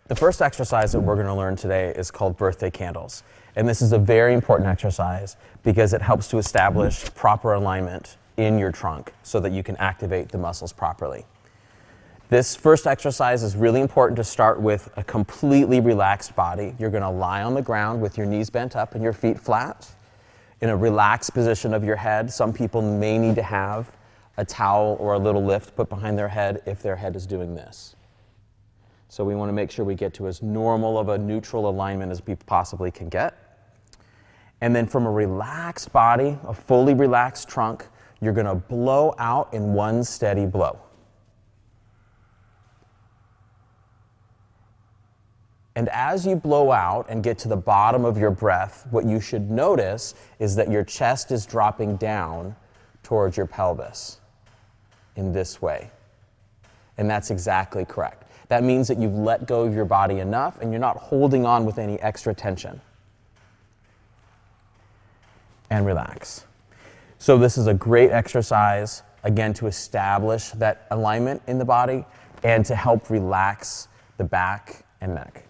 The first exercise that we're going to learn today is called birthday candles. And this is a very important exercise because it helps to establish proper alignment in your trunk so that you can activate the muscles properly. This first exercise is really important to start with a completely relaxed body. You're going to lie on the ground with your knees bent up and your feet flat in a relaxed position of your head. Some people may need to have a towel or a little lift put behind their head if their head is doing this. So we want to make sure we get to as normal of a neutral alignment as we possibly can get. And then from a relaxed body, a fully relaxed trunk, you're going to blow out in one steady blow. And as you blow out and get to the bottom of your breath, what you should notice is that your chest is dropping down towards your pelvis in this way. And that's exactly correct. That means that you've let go of your body enough and you're not holding on with any extra tension. And relax. So this is a great exercise, again, to establish that alignment in the body and to help relax the back and neck.